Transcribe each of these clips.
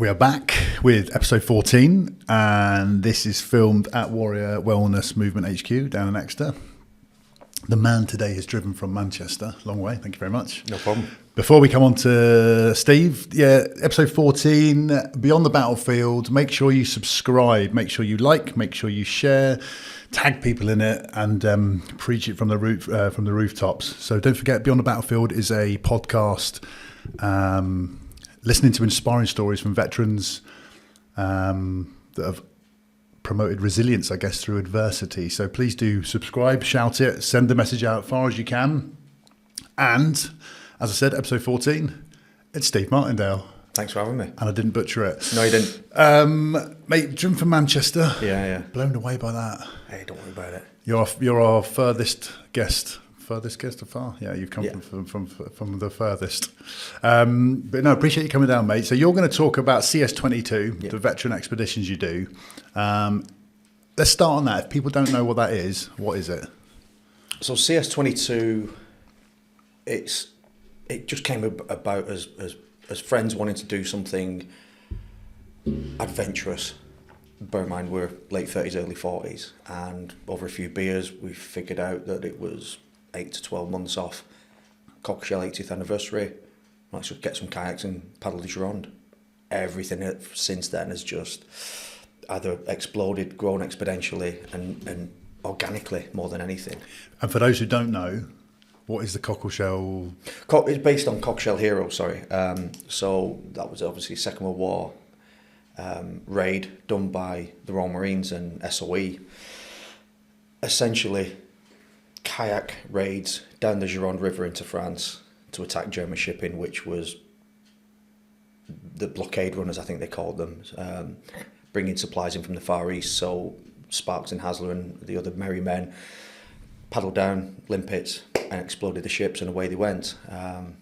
We are back with episode 14, and this is filmed at Warrior Wellness Movement HQ down in Exeter. The man today has driven from Manchester, long way, thank you very much. No problem. Before we come on to Steve, episode 14, Beyond the Battlefield, make sure you subscribe, make sure you like, make sure you share, tag people in it, and preach it from the rooftops. So don't forget, Beyond the Battlefield is a podcast listening to inspiring stories from veterans that have promoted resilience, I guess, through adversity. So please do subscribe, shout it, send the message out as far as you can. And as I said, episode 14, it's Steve Martindale. Thanks for having me. And I didn't butcher it. No, you didn't. Mate, driven from Manchester. Yeah. Blown away by that. Hey, don't worry about it. You're our furthest guest. Furthest guest afar? Yeah, you've come from the furthest. But no, appreciate you coming down, mate. So you're going to talk about CS22, the Veteran Expeditions you do. Let's start on that. If people don't know what that is, what is it? So CS22, it just came about as friends wanting to do something adventurous. Bear in mind, we're late 30s, early 40s, and over a few beers, we figured out that it was 8 to 12 months off Cockleshell 80th anniversary. Let's just get some kayaks and paddle the Gironde. Everything since then has just either exploded, grown exponentially, and organically more than anything. And for those who don't know, what is the Cockleshell? It's based on Cockleshell Heroes, sorry. So that was obviously Second World War raid done by the Royal Marines and SOE. Essentially, kayak raids down the Gironde River into France to attack German shipping, which was the blockade runners, I think they called them, bringing supplies in from the Far East. So Sparks and Hasler and the other merry men paddled down limpets and exploded the ships, and away they went. And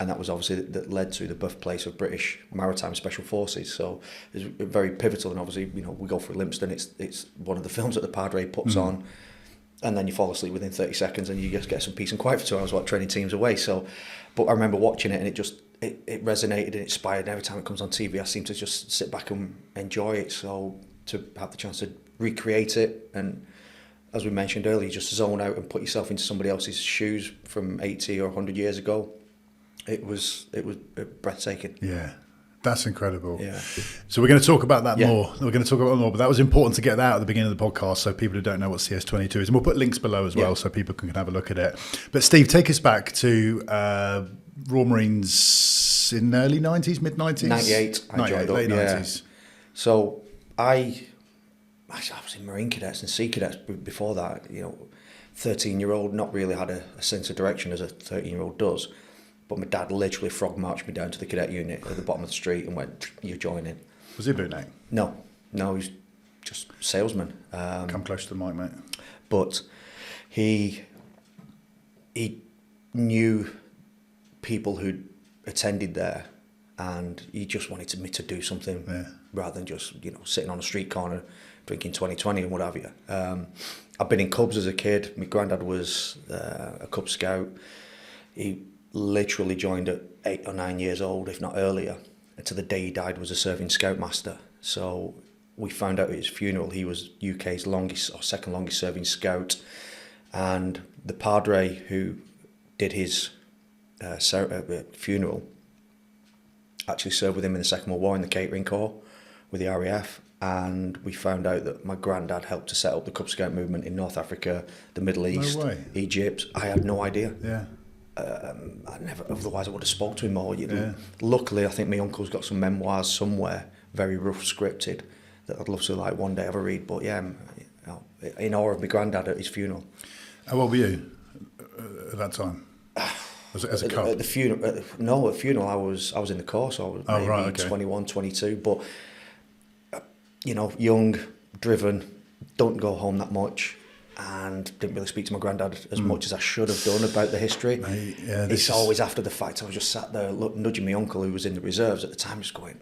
that was obviously that led to the birthplace of British Maritime Special Forces. So it's very pivotal, and obviously, we go for Limpston. It's one of the films that the Padre puts on, and then you fall asleep within 30 seconds, and you just get some peace and quiet for 2 hours while training teams away. So, but I remember watching it, and it resonated and inspired. And every time it comes on TV, I seem to just sit back and enjoy it. So to have the chance to recreate it, and as we mentioned earlier, just zone out and put yourself into somebody else's shoes from 80 or 100 years ago. It was breathtaking. Yeah, that's incredible. Yeah. So we're going to talk about that more. We're going to talk about that more, but that was important to get that out at the beginning of the podcast so people who don't know what CS22 is. And we'll put links below as well so people can have a look at it. But Steve, take us back to Royal Marines in early 90s, mid-90s? 98, I joined up, late 90s. So I was in Marine Cadets and Sea Cadets before that. 13-year-old, not really had a sense of direction as a 13-year-old does. But my dad literally frog marched me down to the cadet unit at the bottom of the street and went, "You're joining." Was he a bootneck? No, he's just salesman. Come close to the mic, mate. But he knew people who'd attended there, and he just wanted me to do something rather than just sitting on a street corner drinking 2020 and what have you. I've been in Cubs as a kid. My granddad was a Cub Scout. He literally joined at 8 or 9 years old, if not earlier, and to the day he died was a serving scoutmaster. So we found out at his funeral he was UK's longest or second longest serving scout, and the Padre who did his funeral actually served with him in the Second World War in the catering corps with the RAF. And we found out that my granddad helped to set up the Cub Scout movement in North Africa, the Middle East, Egypt. I had no idea. Yeah. Otherwise I would have spoke to him more. Luckily, I think my uncle's got some memoirs somewhere, very rough scripted, that I'd love to one day have a read. But yeah, in awe of my granddad at his funeral. How old were you at that time? As a cub? At the funeral, at the funeral I was in the course. So I was maybe 21, 22. But young, driven, don't go home that much. And didn't really speak to my granddad as much as I should have done about the history. It's always after the fact. I was just sat there nudging my uncle who was in the reserves at the time, just going,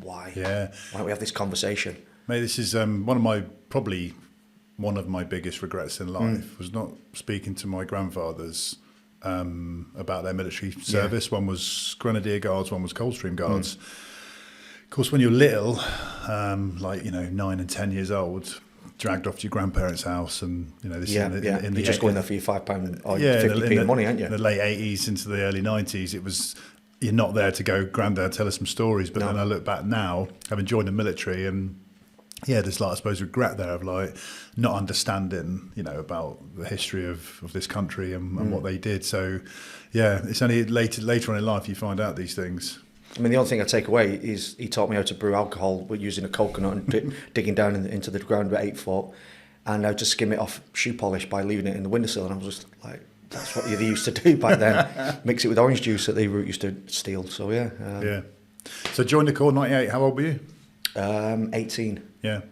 why? Yeah. Why don't we have this conversation? Mate, this is one of my biggest regrets in life was not speaking to my grandfathers about their military service. One was Grenadier Guards, one was Coldstream Guards. Of course, when you're little, like 9 and 10 years old, dragged off to your grandparents' house, and this You're just going there for your £5 or 50p money, aren't you? In the late 80s into the early 90s, it was, you're not there to go, Granddad, tell us some stories. But then I look back now, having joined the military, and there's I suppose regret there of not understanding, about the history of this country and what they did. So it's only later on in life you find out these things. I mean, the only thing I take away is he taught me how to brew alcohol with using a coconut and digging down into the ground at 8 foot, and how to skim it off shoe polish by leaving it in the windowsill. And I was just like, that's what they used to do back then. Mix it with orange juice that they used to steal. So So joined the Corps 98. How old were you? 18. Yeah.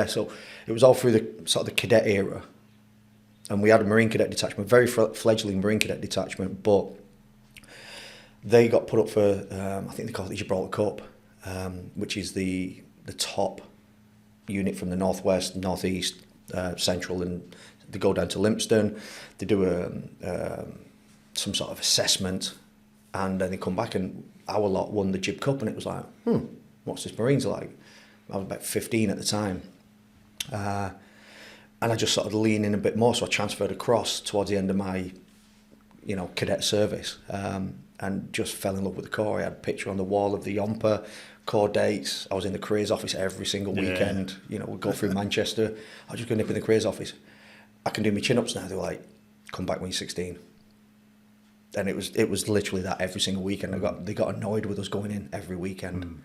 So it was all through the sort of the cadet era, and we had a Marine Cadet detachment, very fledgling Marine Cadet detachment, but they got put up for, I think they call it the Gibraltar Cup, which is the top unit from the northwest, northeast, central, and they go down to Lympstone. They do some sort of assessment, and then they come back, and our lot won the Gib Cup, and it was like, what's this Marines like? I was about 15 at the time, and I just sort of leaned in a bit more, so I transferred across towards the end of my, cadet service. And just fell in love with the Corps. I had a picture on the wall of the Yomper, Corps dates. I was in the careers office every single weekend. We'd go through Manchester. I was just going to nip in the careers office. I can do my chin-ups now. They were like, come back when you're 16. And it was literally that every single weekend. They got annoyed with us going in every weekend.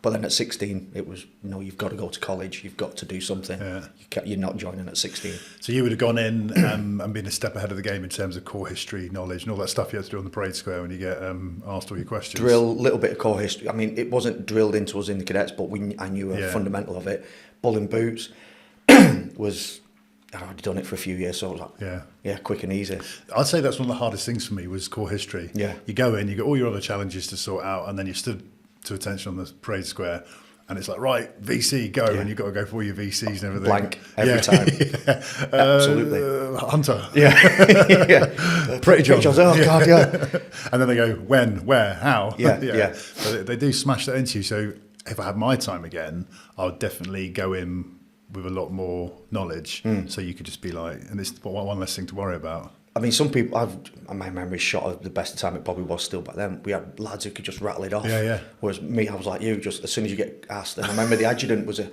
But then at 16, it was, you've got to go to college. You've got to do something. Yeah. You're not joining at 16. So you would have gone in and been a step ahead of the game in terms of Corps history, knowledge, and all that stuff you had to do on the parade square when you get asked all your questions. Drill, a little bit of Corps history. I mean, it wasn't drilled into us in the cadets, but I knew a fundamental of it. Bull in boots was... I'd already done it for a few years, so I was like, quick and easy. I'd say that's one of the hardest things for me was Corps history. Yeah. You go in, you got all your other challenges to sort out, and then you stood to attention on the parade square, and it's like, right, VC, go, and you've got to go for all your VCs and everything. Blank every time. Absolutely. Hunter. Yeah. Pretty John. Oh, God, yeah. And then they go, when, where, how? Yeah. So they do smash that into you. So if I had my time again, I would definitely go in with a lot more knowledge, so you could just be like, and it's one less thing to worry about. I mean, some people, my memory's shot of the best of time it probably was still back then. We had lads who could just rattle it off. Yeah. Whereas me, I was like you, just as soon as you get asked. And I remember the adjutant was a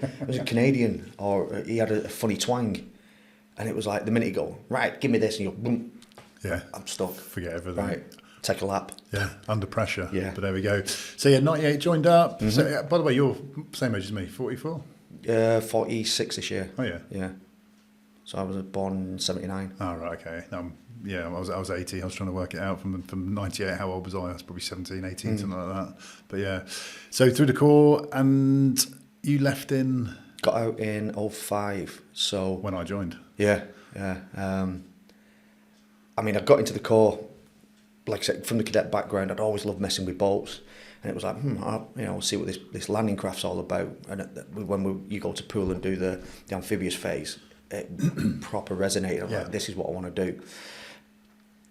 Canadian, or he had a funny twang. And it was like, the minute you go, right, give me this, and you go, boom. Yeah. I'm stuck. Forget everything. Right. Take a lap. Yeah, under pressure. Yeah. But there we go. So 98 joined up. So, by the way, you're same age as me, 44? 46 this year. Oh, yeah. Yeah. So I was born in 79. Oh, right, okay. I was 80. I was trying to work it out from 98. How old was I? I was probably 17, 18, something like that. But yeah. So through the Corps, and you left in... Got out in 05. So when I joined. Yeah. I mean, I got into the Corps, like I said, from the cadet background. I'd always loved messing with boats. And it was like, I'll see what this landing craft's all about. And when you go to pool and do the amphibious phase, it proper resonated. I'm like, this is what I want to do.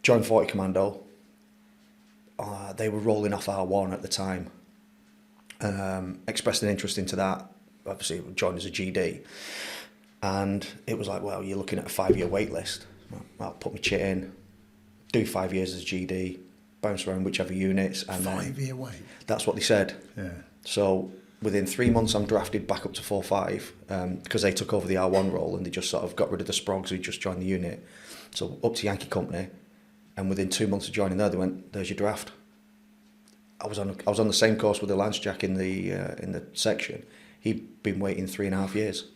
Joined 40 Commando. They were rolling off R1 at the time. Expressed an interest into that. Obviously, joined as a GD. And it was like, well, you're looking at a 5-year wait list. Well, put my chit in, do 5 years as a GD, bounce around whichever units. And 5-year wait? That's what they said. Yeah. So within 3 months, I'm drafted back up to 4-5 because they took over the R1 role and they just sort of got rid of the sprogs who just joined the unit. So up to Yankee Company, and within 2 months of joining there, they went, "There's your draft." I was on the same course with the Lance Jack in the section. He'd been waiting 3.5 years.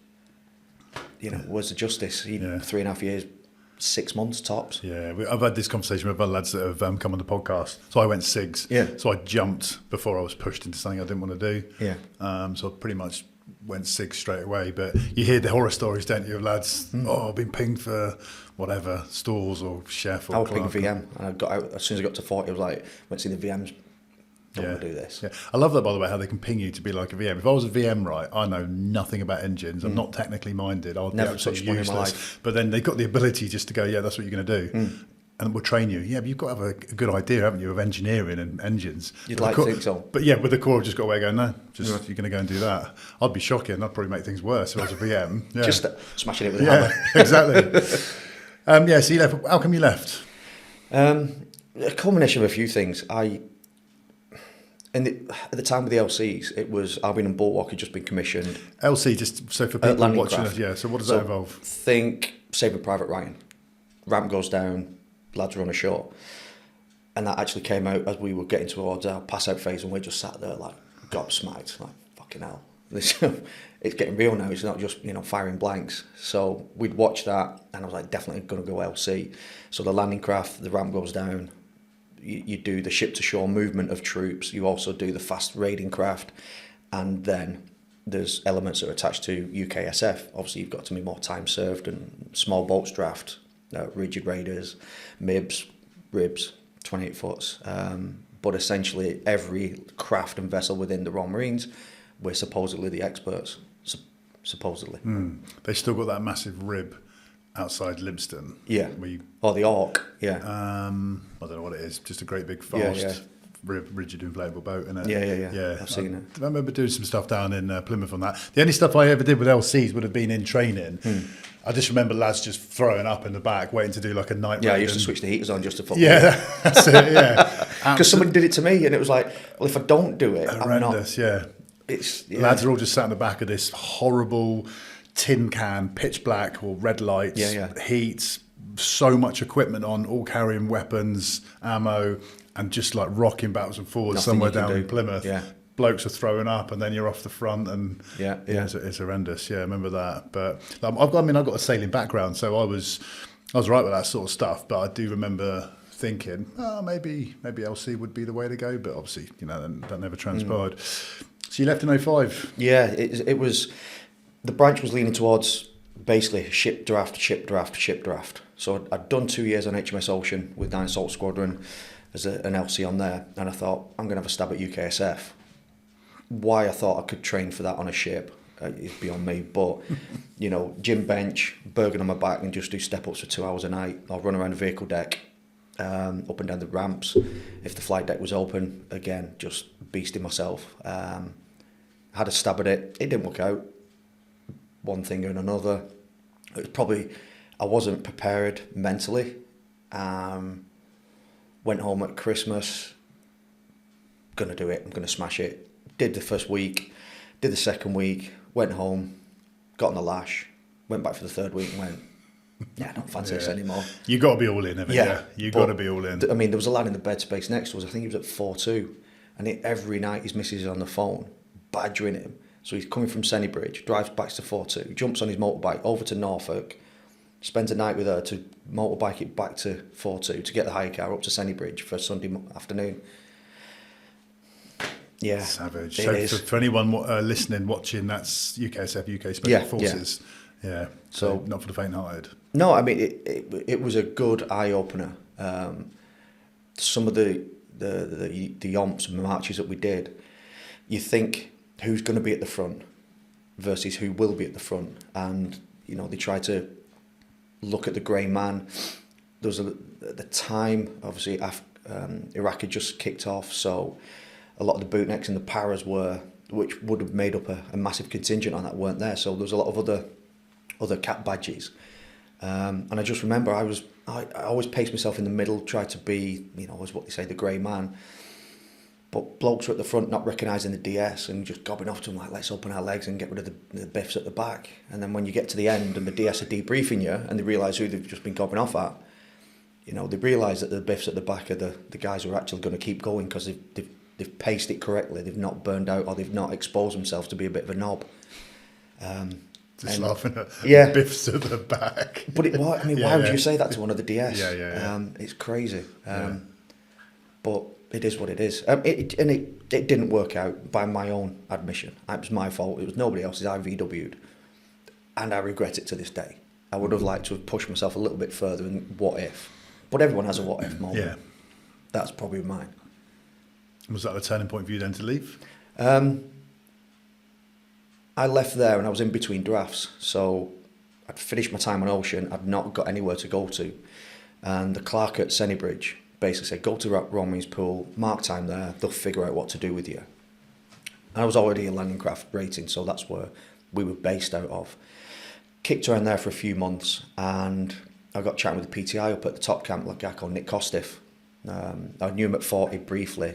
Where's the justice? 3.5 years. 6 months tops. Yeah, I've had this conversation with other lads that have come on the podcast. So I went SIGs. Yeah. So I jumped before I was pushed into something I didn't want to do. Yeah. So I pretty much went SIGs straight away. But you hear the horror stories, don't you, of lads? I've been pinged for whatever, stores or chef or I was pinged clerk. VM, and I got out as soon as I got to 40. I was like, went to see the VMs. Don't want to do this. Yeah. I love that, by the way, how they can ping you to be like a VM. If I was a VM, right, I know nothing about engines. I'm not technically minded. I'll Never be absolutely touched one in my useless. life. But then they've got the ability just to go, yeah, that's what you're going to do. and we'll train you. Yeah, but you've got to have a good idea, haven't you, of engineering and engines. You'd like to think so. But yeah, with the core, just got away going, no, just you're going to go and do that. I'd be shocking. I'd probably make things worse if I was a VM. Yeah. Just smashing it with a hammer. Exactly. So you left. How come you left? A combination of a few things. At the time with the LCs, it was Albion and Bulwark had just been commissioned. LC, just so for people watching us, yeah. So what does that involve? Think Saving Private Ryan. Ramp goes down, lads are on a shore. And that actually came out as we were getting towards our pass-out phase, and we just sat there like gobsmacked, like, fucking hell. It's getting real now, it's not just, firing blanks. So we'd watch that, and I was like, definitely going to go LC. So the landing craft, the ramp goes down, you do the ship-to-shore movement of troops, you also do the fast raiding craft, and then there's elements that are attached to UKSF. Obviously, you've got to be more time served, and small boats draft, rigid raiders, MIBs, ribs, 28 foots. But essentially, every craft and vessel within the Royal Marines, we're supposedly the experts. Supposedly. They still got that massive rib outside Libston. Yeah. Or the Orc. Yeah. I don't know what it is. Just a great big fast. Rigid inflatable boat, isn't it? Yeah. I've seen it. I remember doing some stuff down in Plymouth on that. The only stuff I ever did with LCs would have been in training. I just remember lads just throwing up in the back, waiting to do like a night. Yeah, I used to switch the heaters on just to fuck. Yeah, that's it. Yeah, because somebody did it to me, and it was like, well, if I don't do it, horrendous. I'm not. Yeah, lads are all just sat in the back of this horrible tin can, pitch black or red lights, heat, so much equipment on, all carrying weapons, ammo, and just like rocking backwards and forwards somewhere down in Plymouth. Yeah. Blokes are throwing up, and then you're off the front, and it's horrendous. Yeah, I remember that. But I've got a sailing background, so I was right with that sort of stuff. But I do remember thinking, maybe LC would be the way to go. But obviously, that never transpired. So you left in 05. Yeah, it was. The branch was leaning towards basically ship draft. So I'd done 2 years on HMS Ocean with 9 Assault Squadron as an LC on there, and I thought, I'm going to have a stab at UKSF. Why I thought I could train for that on a ship is beyond me, but gym bench, Bergen on my back, and just do step-ups for 2 hours a night. I'll run around the vehicle deck, up and down the ramps. If the flight deck was open, again, just beasting myself. Had a stab at it. It didn't work out. One thing and another. It was probably, I wasn't prepared mentally. Went home at Christmas, gonna do it, I'm gonna smash it. Did the first week, did the second week, went home, got on the lash, went back for the third week and went, I don't fancy this anymore. You got to be all in, haven't you? You got to be all in. I mean, there was a lad in the bed space next to us, I think he was at 4-2, and every night his missus is on the phone, badgering him. So he's coming from Sennybridge, drives back to 4-2, jumps on his motorbike over to Norfolk, spends a night with her to motorbike it back to 4-2 to get the hire car up to Sennybridge for Sunday afternoon. Yeah, savage. So for anyone listening, watching, that's UKSF, UK Special Forces. Yeah. So not for the faint-hearted. No, I mean it was a good eye opener. Some of the yomps and marches that we did, you think who's going to be at the front versus who will be at the front, and they try to look at the grey man. There was at the time, obviously, Iraq had just kicked off, so a lot of the bootnecks and the paras which would have made up a massive contingent on that, weren't there. So there was a lot of other cap badges. And I just remember I always paced myself in the middle, tried to be, as what they say, the grey man. But blokes were at the front not recognising the DS and just gobbing off to them like, let's open our legs and get rid of the biffs at the back. And then when you get to the end and the DS are debriefing you and they realise who they've just been gobbing off at, they realise that the biffs at the back are the guys who are actually going to keep going because they've paced it correctly, they've not burned out, or they've not exposed themselves to be a bit of a knob. Just laughing at biffs at the back. But why would you say that to one of the DS? Yeah. It's crazy. But it is what it is. It didn't work out by my own admission. It was my fault. It was nobody else's. I VW'd. And I regret it to this day. I would have liked to have pushed myself a little bit further and what if. But everyone has a what if moment. Yeah. That's probably mine. Was that the turning point for you then to leave? I left there and I was in between drafts. So I'd finished my time on Ocean. I'd not got anywhere to go to. And the clerk at Sennybridge basically said, go to Romney's Pool, mark time there, they'll figure out what to do with you. And I was already a landing craft rating, so that's where we were based out of. Kicked around there for a few months, and I got chatting with the PTI up at the top camp, like a guy called Nick Costiff. I knew him at 40 briefly,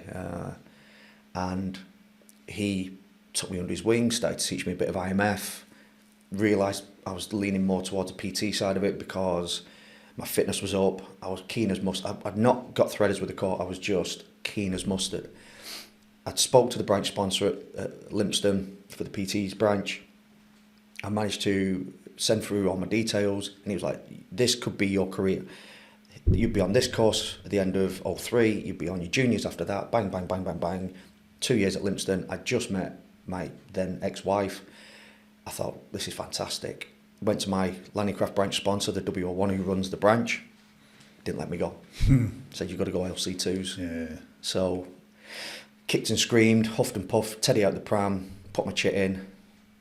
and he took me under his wing, started to teach me a bit of IMF, realised I was leaning more towards the PT side of it because my fitness was up. I was keen as mustard. I'd not got threaders with the court, I was just keen as mustard. I spoke to the branch sponsor at Lympstone for the PT's branch. I managed to send through all my details, and he was like, this could be your career. You'd be on this course at the end of 03, you'd be on your juniors after that, bang, bang, bang, bang, bang. 2 years at Lympstone. I just met my then ex-wife. I thought, this is fantastic. Went to my landing craft branch sponsor, the W01 who runs the branch. Didn't let me go. Said, you've got to go LC2's. Yeah. So, kicked and screamed, huffed and puffed, Teddy out the pram, put my chit in.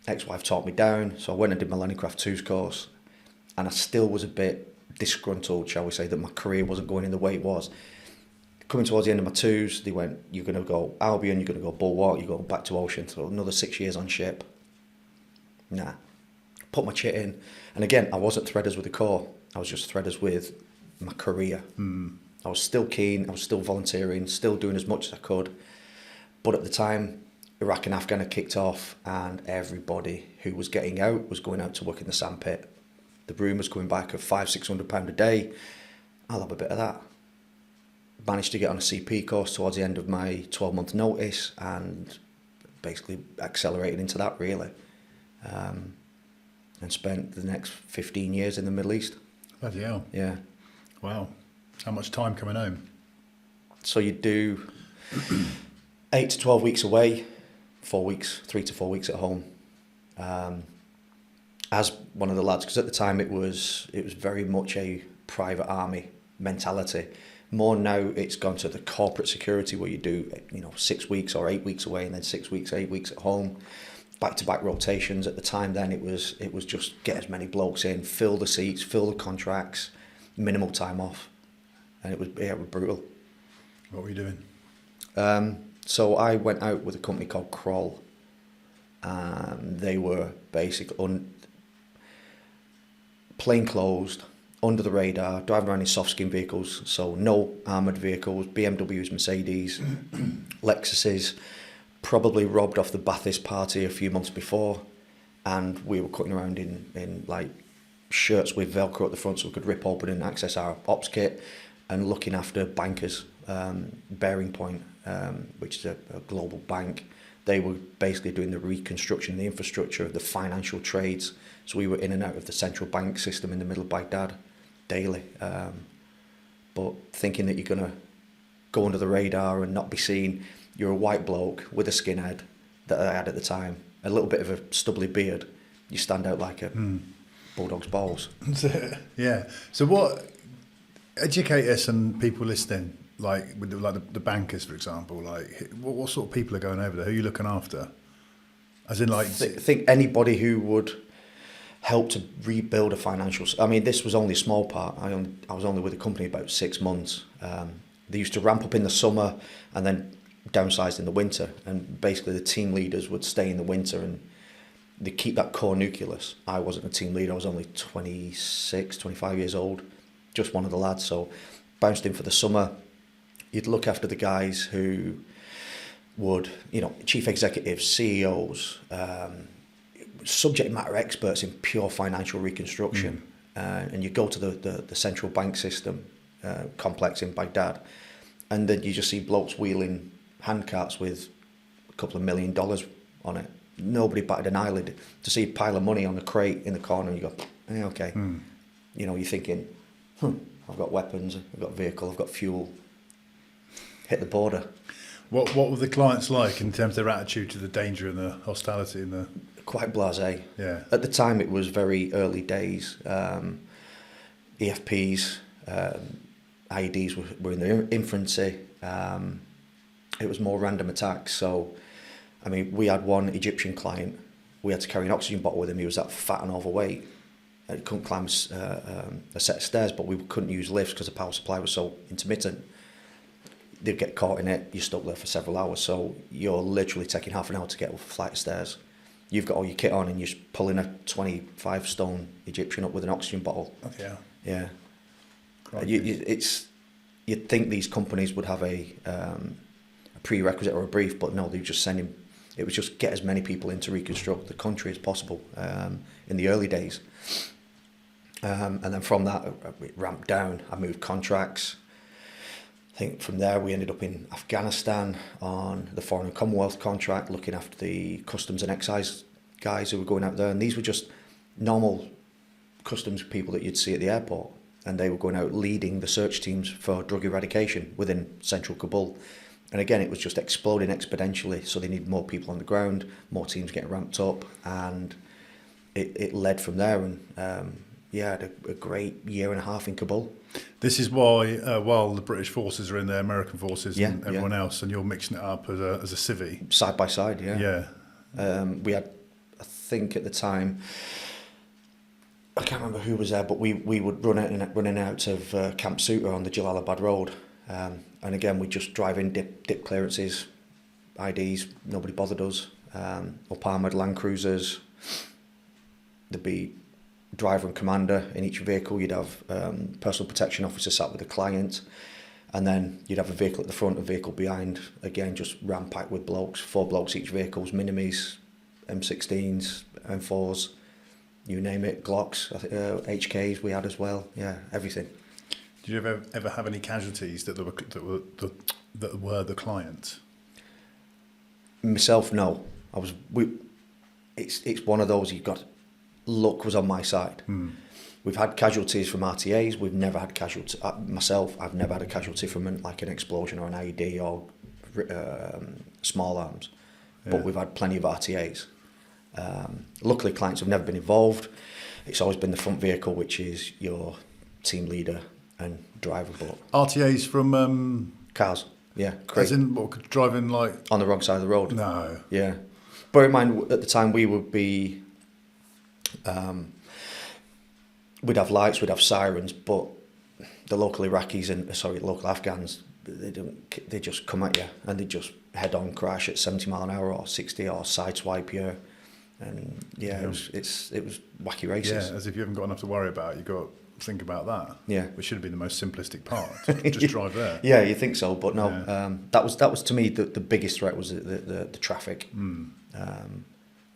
Ex-wife talked me down, so I went and did my landing craft 2's course. And I still was a bit disgruntled, shall we say, that my career wasn't going in the way it was. Coming towards the end of my 2's, they went, you're going to go Albion, you're going to go Bulwark, you're going back to Ocean, so another 6 years on ship. Nah. Put my chit in. And again, I wasn't threaders with the Corps, I was just threaders with my career. I was still keen, I was still volunteering, still doing as much as I could. But at the time, Iraq and Afghanistan had kicked off, and everybody who was getting out was going out to work in the sandpit. The rumours coming back of £500-600 a day. I'll have a bit of that. Managed to get on a CP course towards the end of my 12-month notice, and basically accelerated into that, really. And spent the next 15 years in the Middle East. Bloody hell. Yeah. Wow. How much time coming home? So you do 8 to 12 weeks away, 4 weeks, 3 to 4 weeks at home. As one of the lads, because at the time it was very much a private army mentality. More now it's gone to the corporate security where you do 6 weeks or 8 weeks away and then 6 weeks, 8 weeks at home. Back-to-back rotations. At the time then it was just get as many blokes in, fill the seats, fill the contracts, minimal time off. And it was brutal. What were you doing? So I went out with a company called Kroll. They were basically plain-clothes, under the radar, driving around in soft-skin vehicles, so no armoured vehicles, BMWs, Mercedes, Lexuses, probably robbed off the Bathurst party a few months before, and we were cutting around in like shirts with Velcro at the front so we could rip open and access our ops kit, and looking after bankers, Bearing Point, which is a global bank. They were basically doing the reconstruction, the infrastructure of the financial trades. So we were in and out of the central bank system in the middle of Baghdad daily. But thinking that you're going to go under the radar and not be seen, you're a white bloke with a skinhead that I had at the time, a little bit of a stubbly beard, you stand out like a bulldog's balls. Yeah. So what, educate us and people listening, like with the bankers, for example, like what sort of people are going over there? Who are you looking after? As in, like, I think anybody who would help to rebuild a financial. I mean, this was only a small part. I was only with the company about 6 months. They used to ramp up in the summer and then downsize in the winter. And basically, the team leaders would stay in the winter and they keep that core nucleus. I wasn't a team leader. I was only 26, 25 years old, just one of the lads. So bounced in for the summer. You'd look after the guys who would, chief executives, CEOs, subject matter experts in pure financial reconstruction. And you go to the central bank system complex in Baghdad, and then you just see blokes wheeling handcarts with a couple of $1 million on it. Nobody batted an eyelid. To see a pile of money on a crate in the corner, and you go, okay. You're thinking, I've got weapons, I've got vehicle, I've got fuel. Hit the border. What were the clients like in terms of their attitude to the danger and the hostility and the? Quite blasé. Yeah. At the time, it was very early days. EFPs, IEDs were in their infancy. It was more random attacks. So, I mean, we had one Egyptian client. We had to carry an oxygen bottle with him. He was that fat and overweight. It couldn't climb a set of stairs, but we couldn't use lifts because the power supply was so intermittent. They'd get caught in it, you're stuck there for several hours, so you're literally taking half an hour to get up a flight of stairs. You've got all your kit on and you're pulling a 25-stone Egyptian up with an oxygen bottle. Oh, yeah. Yeah. You'd think these companies would have a prerequisite or a brief, but no, they just send him. It was just get as many people in to reconstruct the country as possible in the early days. And then from that, it ramped down. I moved contracts. I think from there we ended up in Afghanistan on the Foreign and Commonwealth contract, looking after the customs and excise guys who were going out there. And these were just normal customs people that you'd see at the airport. And they were going out leading the search teams for drug eradication within central Kabul. And again, it was just exploding exponentially. So they needed more people on the ground, more teams getting ramped up. And it led from there. And I had a great year and a half in Kabul. This is why, while the British forces are in there, American forces and everyone else, and you're mixing it up as a civvy. Side by side, yeah. Yeah. We had, I think at the time, I can't remember who was there, but we would running out of Camp Suta on the Jalalabad road. And again, we'd just drive in, dip clearances, IDs, nobody bothered us. Up armoured Land Cruisers. There'd be driver and commander in each vehicle. You'd have personal protection officer sat with the client, and then you'd have a vehicle at the front, a vehicle behind, again just ram-packed with blokes, 4 blokes each vehicles, Minimis, M16s, M4s, you name it, Glocks, HKs we had as well, everything. Did you ever have any casualties that were the client? Myself, no. It's one of those, you've got, luck was on my side. We've had casualties from RTAs. We've never had casualties. Myself, I've never had a casualty from an explosion or an IED or small arms. But we've had plenty of RTAs. Luckily, clients have never been involved. It's always been the front vehicle, which is your team leader and driver. But RTAs from cars. Yeah, as in driving like on the wrong side of the road. No. Yeah. Bear in mind, at the time we would be. We'd have lights, we'd have sirens, but the local Iraqis and local Afghans, they just come at you and they just head on crash at 70 mile an hour or 60 or sideswipe you, and it was wacky races. Yeah, as if you haven't got enough to worry about, you've got to think about that. Yeah, which should have been the most simplistic part. Just drive there. Yeah, you think so, but no. Yeah. That was to me the biggest threat was the traffic.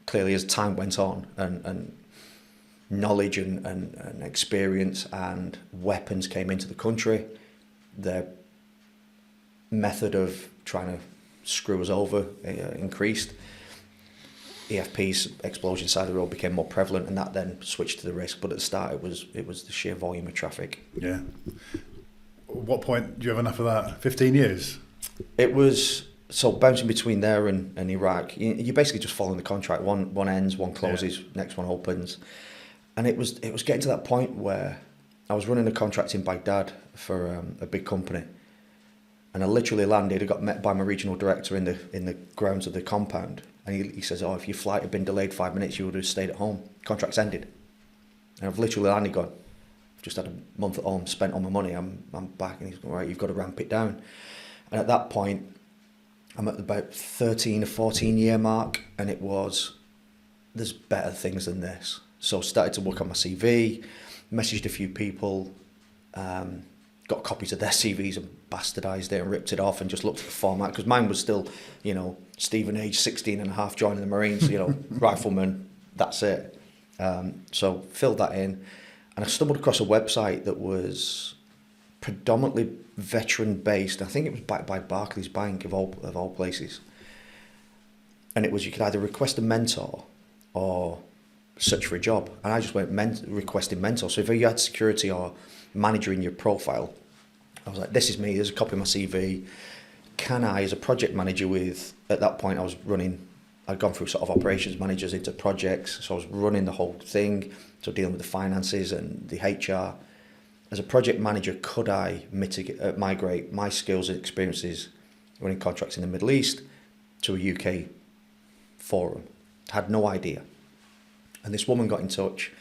Clearly, as time went on and knowledge and experience and weapons came into the country, their method of trying to screw us over increased. EFPs, explosion side of the road, became more prevalent, and that then switched to the risk. But at the start, it was the sheer volume of traffic. Yeah. At what point do you have enough of that? 15 years? It was... So bouncing between there and Iraq, you're basically just following the contract. One ends, one closes, next one opens. And it was getting to that point where I was running a contract in Baghdad for a big company, and I literally landed. I got met by my regional director in the grounds of the compound, and he says, "Oh, if your flight had been delayed 5 minutes, you would have stayed at home. Contract's ended." And I've literally landed, gone, I've just had a month at home, spent all my money. I'm back, and he's going, "Right, you've got to ramp it down." And at that point, I'm at about 13 or 14 year mark, and there's better things than this. So started to work on my CV, messaged a few people, got copies of their CVs and bastardised it and ripped it off and just looked at the format, because mine was still, Stephen age 16 and a half, joining the Marines, rifleman, that's it. So filled that in, and I stumbled across a website that was predominantly veteran based. I think it was backed by Barclays Bank of all places, and it was, you could either request a mentor or search for a job, and I just went requesting mentor. So if you had security or manager in your profile, I was like, this is me, there's a copy of my CV. Can I, as a project manager at that point I'd gone through sort of operations managers into projects, so I was running the whole thing, so dealing with the finances and the HR. As a project manager, could I migrate my skills and experiences running contracts in the Middle East to a UK forum? Had no idea. And this woman got in touch,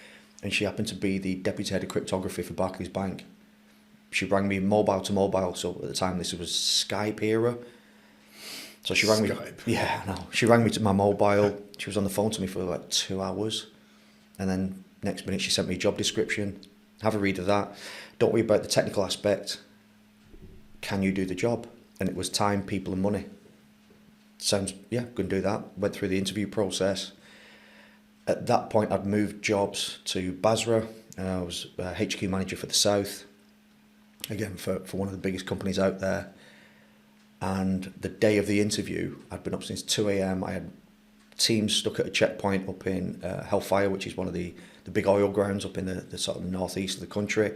and she happened to be the deputy head of cryptography for Barclays Bank. She rang me mobile to mobile, so at the time this was Skype era. So she rang Skype. me. Yeah, I know. She rang me to my mobile. She was on the phone to me for like 2 hours, and then next minute she sent me a job description. Have a read of that. Don't worry about the technical aspect. Can you do the job? And it was time, people, and money. Sounds, yeah, couldn't do that. Went through the interview process. At that point, I'd moved jobs to Basra. I was HQ manager for the South. Again, for one of the biggest companies out there. And the day of the interview, I'd been up since 2 a.m. I had teams stuck at a checkpoint up in Hellfire, which is one of the big oil grounds up in the sort of the northeast of the country.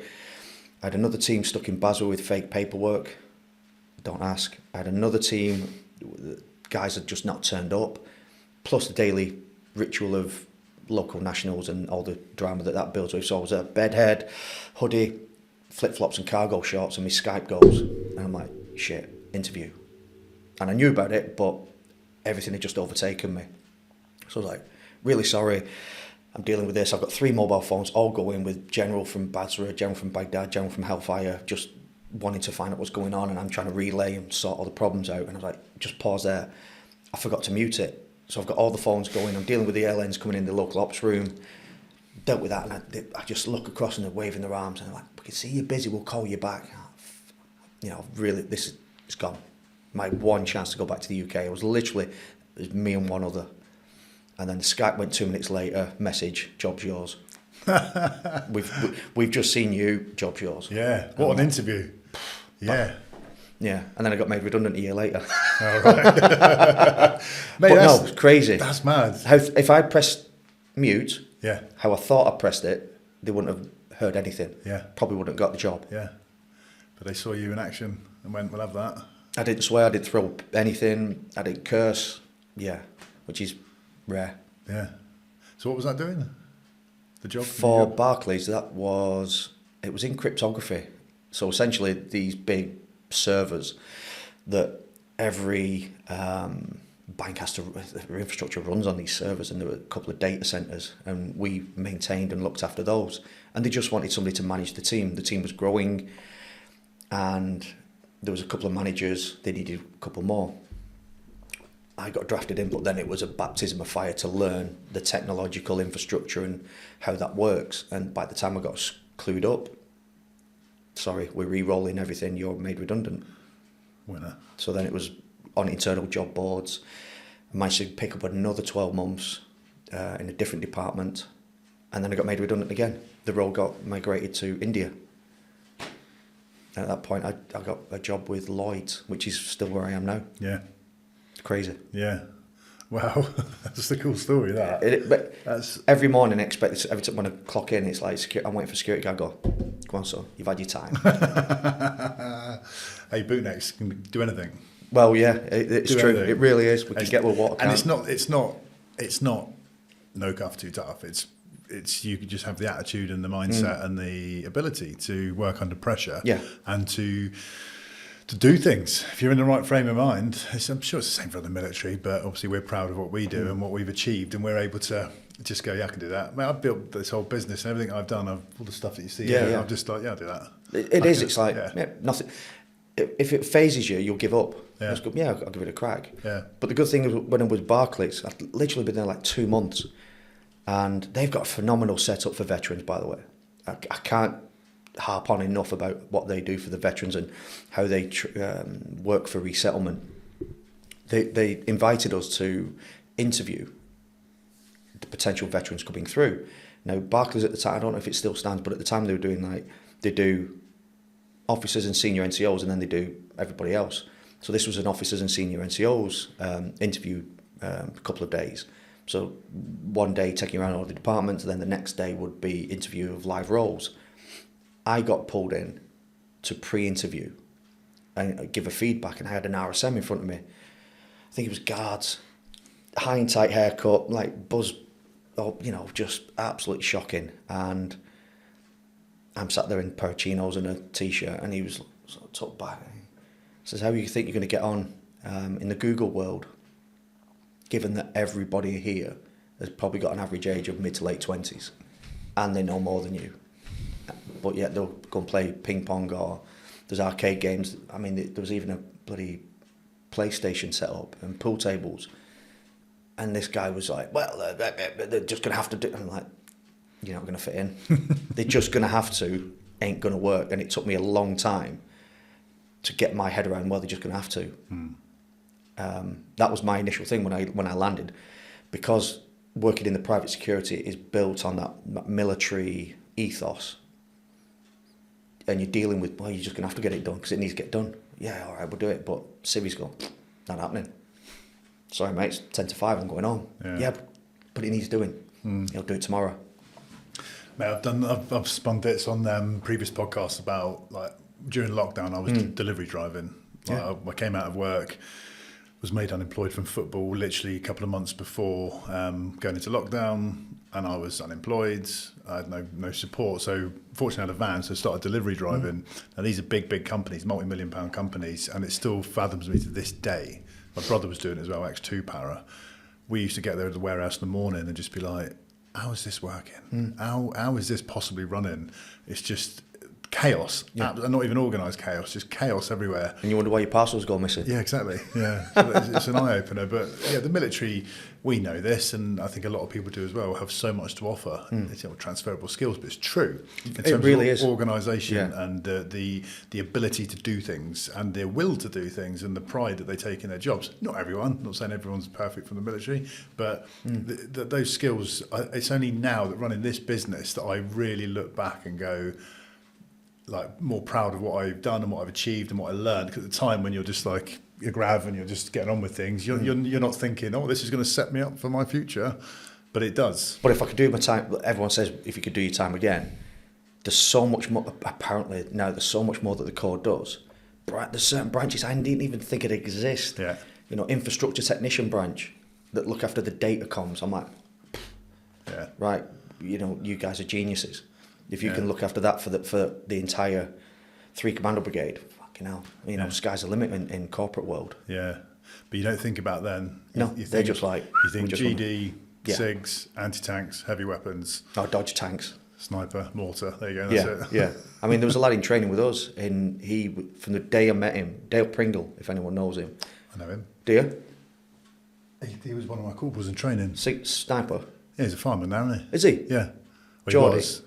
I had another team stuck in Basel with fake paperwork. Don't ask. I had another team, the guys had just not turned up, plus the daily ritual of local nationals and all the drama that builds with. So I was at bedhead, hoodie, flip-flops and cargo shorts, and my Skype goes. And I'm like, shit, interview. And I knew about it, but everything had just overtaken me. So I was like, really sorry, I'm dealing with this. I've got 3 mobile phones, all going with General from Basra, General from Baghdad, General from Hellfire, just wanting to find out what's going on, and I'm trying to relay and sort all the problems out. And I was like, just pause there. I forgot to mute it. So I've got all the phones going. I'm dealing with the airlines coming in the local ops room. Dealt with that, and I just look across and they're waving their arms, and I'm like, we can see you're busy, we'll call you back. You know, really, it's gone. My one chance to go back to the UK. It was literally, it was me and one other. And then the Skype went 2 minutes later, message, job's yours. We've just seen you, job's yours. Yeah, what an interview. Yeah. Yeah, and then I got made redundant a year later. All right. Mate, But no, it's crazy. That's mad. If I pressed mute, Yeah. how I thought I pressed it, they wouldn't have heard anything. Yeah. Probably wouldn't have got the job. Yeah. But they saw you in action and went, we'll have that. I didn't swear, I didn't throw anything, I didn't curse. Yeah, which is rare. Yeah. So what was that doing? The job? For Barclays, it was in cryptography. So essentially these big servers that every bank has to, their infrastructure runs on these servers, and there were a couple of data centers, and we maintained and looked after those. And they just wanted somebody to manage the team. The team was growing, and there was a couple of managers, they needed a couple more. I got drafted in, but then it was a baptism of fire to learn the technological infrastructure and how that works. And by the time I got clued up, sorry, we're re-rolling everything, you're made redundant. Winner. So then it was on internal job boards. I managed to pick up another 12 months in a different department, and then I got made redundant again. The role got migrated to India. And at that point, I got a job with Lloyd's, which is still where I am now. Yeah. It's crazy. Yeah. Wow. That's a cool story, that. But every morning, I expect this, every time when I clock in, it's like, I'm waiting for security guard to go, come on, son, you've had your time. Hey, bootnecks can do anything. Well, yeah, it's Do true. anything. It really is. We can get with what. And it's not no cuff too tough. It's you could just have the attitude and the mindset and the ability to work under pressure. Yeah. And to do things. If you're in the right frame of mind, I'm sure it's the same for the military, but obviously we're proud of what we do and what we've achieved, and we're able to just go, yeah, I can do that. Mate, I've built this whole business and everything I've done, all the stuff that you see here, I'm just like, yeah, I'll do that. It is. It's like, nothing. If it phases you, you'll give up. Yeah. Just go, yeah, I'll give it a crack. Yeah. But the good thing is, when I was Barclays, I'd literally been there like 2 months, and they've got a phenomenal setup for veterans, by the way. I can't harp on enough about what they do for the veterans and how they work for resettlement. They invited us to interview the potential veterans coming through. Now, Barclays at the time, I don't know if it still stands, but at the time they were doing they do officers and senior NCOs, and then they do everybody else. So this was an officers and senior NCOs interview a couple of days. So one day taking around all the departments, and then the next day would be interview of live roles. I got pulled in to pre-interview and give a feedback, and I had an RSM in front of me. I think it was guards, high and tight haircut, like buzz, just absolutely shocking. And I'm sat there in pair of chinos and a t-shirt, and he was sort of tucked back. He says, how do you think you're going to get on in the Google world, given that everybody here has probably got an average age of mid to late 20s? and they know more than you. But yet they'll go and play ping pong, or there's arcade games. I mean, there was even a bloody PlayStation set up and pool tables. And this guy was like, well, they're just going to have to do it. I'm like, you're not going to fit in. They're just going to have to, ain't going to work. And it took me a long time to get my head around, well, they're just going to have to. That was my initial thing when I landed, because working in the private security is built on that military ethos. And you're dealing with, well, you're just going to have to get it done because it needs to get done. Yeah, all right, we'll do it. But civvies go, not happening. Sorry, mate, it's 10 to 5, I'm going home. Yeah, but it needs doing. He'll do it tomorrow. Mate, I've spun bits on previous podcasts about, like, during lockdown, I was delivery driving. Like, I came out of work, was made unemployed from football literally a couple of months before going into lockdown, and I was unemployed. I had no support, so fortunately I had a van, so I started delivery driving. And these are big companies, multi-million-pound companies, and it still fathoms me to this day. My brother was doing it as well, X2 Para. We used to get there at the warehouse in the morning and just be like, how is this working? How is this possibly running? It's just chaos, not even organised chaos, just chaos everywhere. And you wonder why your parcels go missing. Yeah, exactly. Yeah, so it's an eye opener. But yeah, the military, we know this, and I think a lot of people do as well. Have so much to offer. It's transferable skills, but it's true in terms it really of is. organisation and the ability to do things and their will to do things and the pride that they take in their jobs. Not everyone. Not saying everyone's perfect from the military, but those skills. It's only now that running this business that I really look back and go, like, more proud of what I've done and what I've achieved and what I learned. Because at the time when you're just like, you're grav and you're just getting on with things, you're not thinking, oh, this is going to set me up for my future. But it does. But if I could do my time, everyone says if you could do your time again, there's so much more, apparently now there's so much more that the Corps does. There's certain branches I didn't even think it exist. Yeah. You know, infrastructure technician branch that look after the data comms. I'm like, right, you know, you guys are geniuses. If you can look after that for the entire 3 Commando Brigade, fucking hell, you know, sky's the limit in corporate world. Yeah, but you don't think about then. They're just like... You think GD, SIGs, anti-tanks, heavy weapons. Oh, Dodge tanks. Sniper, mortar, there you go, that's it. Yeah. I mean, there was a lad in training with us, and from the day I met him, Dale Pringle, if anyone knows him. I know him. Do you? He was one of my corporals in training. Sniper? Yeah, he's a fireman now, isn't he? Is he? Yeah. Well, Geordie? he was.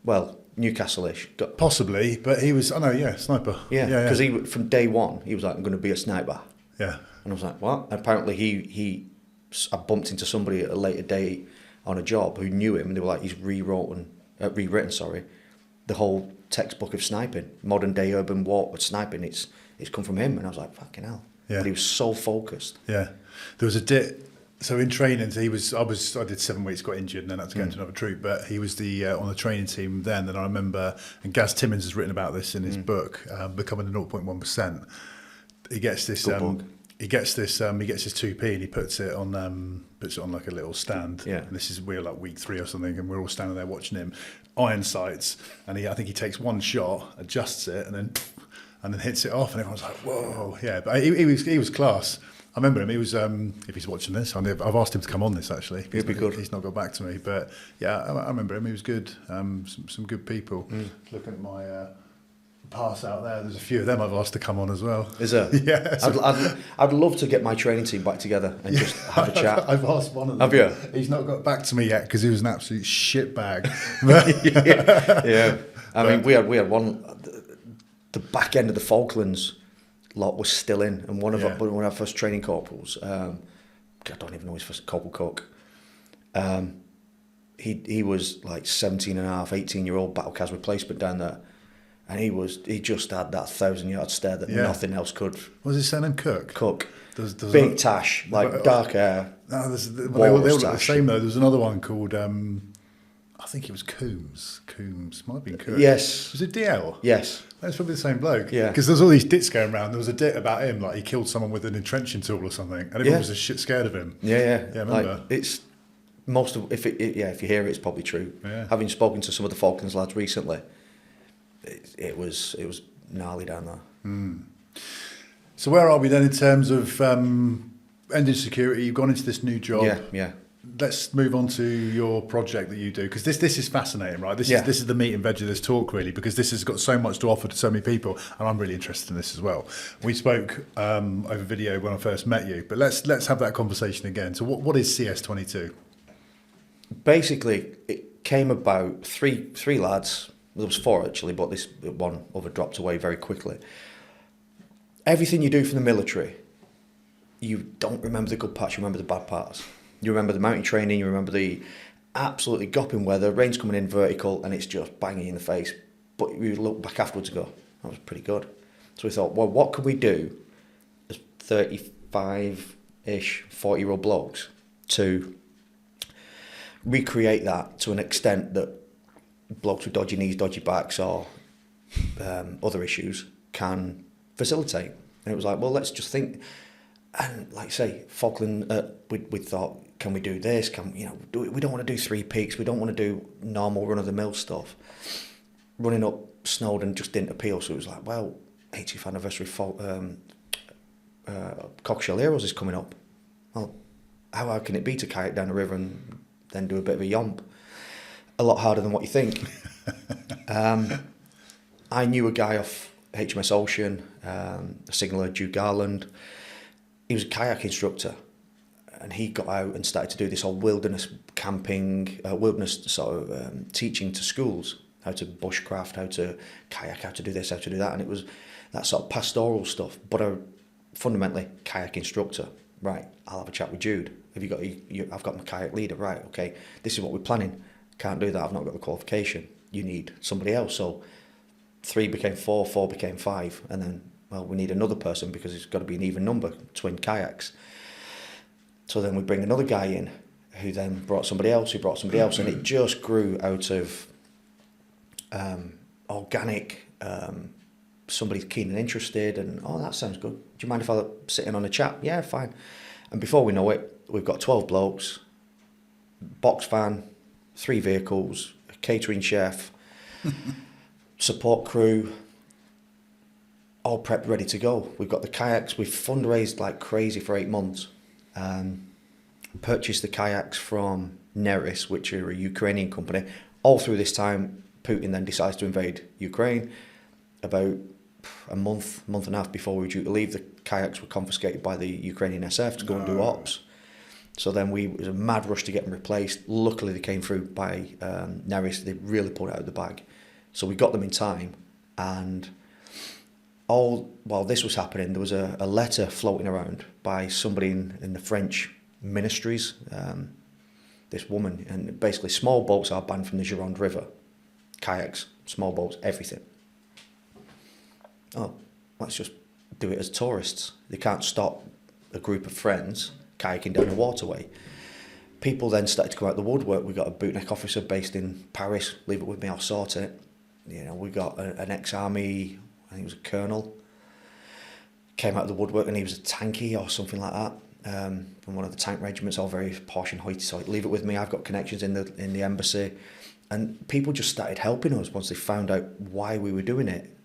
Well, Newcastle-ish. Possibly, but he was, sniper. Yeah, because from day one, he was like, I'm going to be a sniper. Yeah. And I was like, what? And apparently I bumped into somebody at a later date on a job who knew him, and they were like, he's rewritten, the whole textbook of sniping, modern day urban war sniping. It's come from him, and I was like, fucking hell. Yeah. But he was so focused. Yeah. There was a so in training, I did 7 weeks, got injured, and then had to go into another troop. But he was on the training team then, and I remember, and Gaz Timmins has written about this in his book, Becoming the 0.1%. He gets this. He gets his 2p and he puts it on like a little stand. Yeah. And we're like week 3 or something, and we're all standing there watching him, iron sights, and I think he takes one shot, adjusts it, and then hits it off, and everyone's like, whoa, yeah. But he was class. I remember him. He was, if he's watching this, I've asked him to come on this actually. He'd be good. He's not got back to me, but yeah, I remember him. He was good. Some good people. Looking at my pass out there's a few of them I've asked to come on as well. Is there? Yeah. I'd love to get my training team back together and just have a chat. I've asked one of them. Have you? He's not got back to me yet because he was an absolute shitbag. Yeah. I mean, we had one. The back end of the Falklands lot was still in, and one of our first training corporals, I don't even know his first, Corporal Cook, he was like 17 and a half, 18-year-old battle cas replacement down there, and he just had that 1,000-yard stare that nothing else could. What was his surname? Cook? There's big tash, like dark hair. No, they all look the same though. There was another one called, I think it was Coombs. Might have been Cook. Yes. Was it DL? Yes. That's probably the same bloke. Yeah. Because there's all these dits going around. There was a dit about him, like he killed someone with an entrenching tool or something, and everyone was just shit scared of him. Yeah. Yeah, I remember. Like, it's most of if you hear it, it's probably true. Yeah. Having spoken to some of the Falklands lads recently, it was gnarly down there. So where are we then in terms of ended security? You've gone into this new job. Yeah. let's move on to your project that you do, because this is fascinating, right? This is the meat and veg of this talk, really, because this has got so much to offer to so many people, and I'm really interested in this as well. We spoke over video when I first met you, but let's have that conversation again. So what is CS22? Basically, it came about three lads. There was four actually, but this one other dropped away very quickly. Everything you do from the military, you don't remember the good parts, you remember the bad parts. You remember the mountain training, you remember the absolutely gopping weather, rain's coming in vertical and it's just banging you in the face. But you look back afterwards and go, that was pretty good. So we thought, well, what could we do as 35-ish, 40-year-old blokes to recreate that to an extent that blokes with dodgy knees, dodgy backs or other issues can facilitate. And it was like, well, let's just think. And like say, Falkland, we thought, can we do this? We don't want to do 3 peaks. We don't want to do normal run-of-the-mill stuff. Running up Snowdon just didn't appeal. So it was like, well, 80th anniversary Cockshell Heroes is coming up. Well, how hard can it be to kayak down the river and then do a bit of a yomp? A lot harder than what you think. I knew a guy off HMS Ocean, a signaller, Duke Garland. He was a kayak instructor, and he got out and started to do this whole wilderness camping, teaching to schools how to bushcraft, how to kayak, how to do this, how to do that, and it was that sort of pastoral stuff. But fundamentally, kayak instructor. Right, I'll have a chat with Jude. Have you got? I've got my kayak leader. Right, okay. This is what we're planning. Can't do that. I've not got the qualification. You need somebody else. So 3 became 4, 4 became 5, and then, well, we need another person because it's got to be an even number, twin kayaks. So then we bring another guy in who then brought somebody else, who brought somebody else, and it just grew out of organic, somebody's keen and interested, and, oh, that sounds good. Do you mind if I sit in on a chat? Yeah, fine. And before we know it, we've got 12 blokes, box van, 3 vehicles, a catering chef, support crew, all prepped, ready to go. We've got the kayaks. We've fundraised like crazy for 8 months. Purchased the kayaks from Neris, which are a Ukrainian company. All through this time, Putin then decides to invade Ukraine. About a month and a half before we were due to leave, the kayaks were confiscated by the Ukrainian SF to go and do ops. So then it was a mad rush to get them replaced. Luckily, they came through by Neris. They really pulled it out of the bag. So we got them in time, and all while this was happening, there was a letter floating around by somebody in the French ministries, this woman, and basically small boats are banned from the Gironde River. Kayaks, small boats, everything. Oh, let's just do it as tourists. They can't stop a group of friends kayaking down a waterway. People then started to come out of the woodwork. We got a bootneck officer based in Paris. Leave it with me, I'll sort it. We got an ex-army, I think he was a colonel, came out of the woodwork, and he was a tanky or something like that, from one of the tank regiments, all very posh and hoity-toity. Leave it with me, I've got connections in the embassy. And people just started helping us once they found out why we were doing it.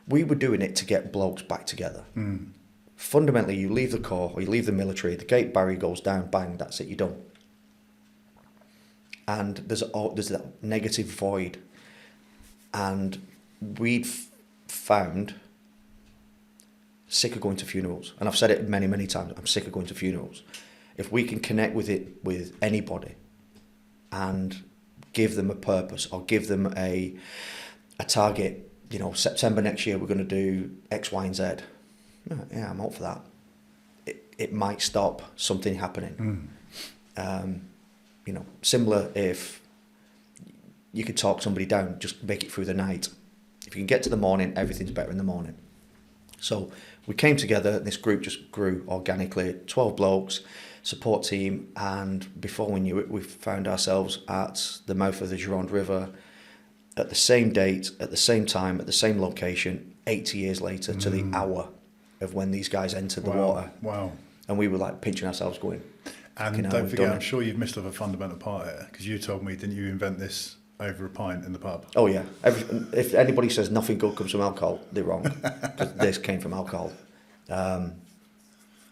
We were doing it to get blokes back together. Mm. Fundamentally, you leave the corps or you leave the military, the gate barrier goes down, bang, that's it, you're done. And there's that negative void. And we'd found, sick of going to funerals, and I've said it many, many times, I'm sick of going to funerals. If we can connect with it with anybody and give them a purpose or give them a target, September next year we're going to do X, Y, and Z. Yeah, I'm up for that. It might stop something happening. Similar if you could talk somebody down, just make it through the night. If you can get to the morning, everything's better in the morning. So we came together, this group just grew organically, 12 blokes, support team, and before we knew it, we found ourselves at the mouth of the Gironde River at the same date, at the same time, at the same location, 80 years later, to the hour of when these guys entered the water. Wow. And we were like pinching ourselves going, and don't forget, I'm sure you've missed off a fundamental part here, because you told me, didn't you invent this over a pint in the pub? Oh yeah. If anybody says nothing good comes from alcohol, they're wrong, because this came from alcohol.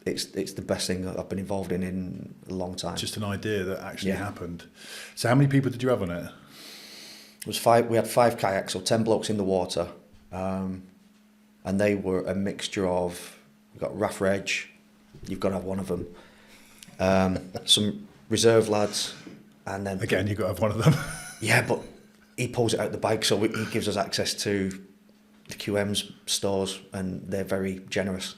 it's the best thing that I've been involved in a long time. Just an idea that actually happened. So how many people did you have on it? It was 5. We had 5 kayaks, so 10 blokes in the water, and they were a mixture of, you've got Raff Reg, you've got to have one of them, some reserve lads, and then again you've got to have one of them. Yeah, but he pulls it out the bag, so he gives us access to the QM's stores, and they're very generous.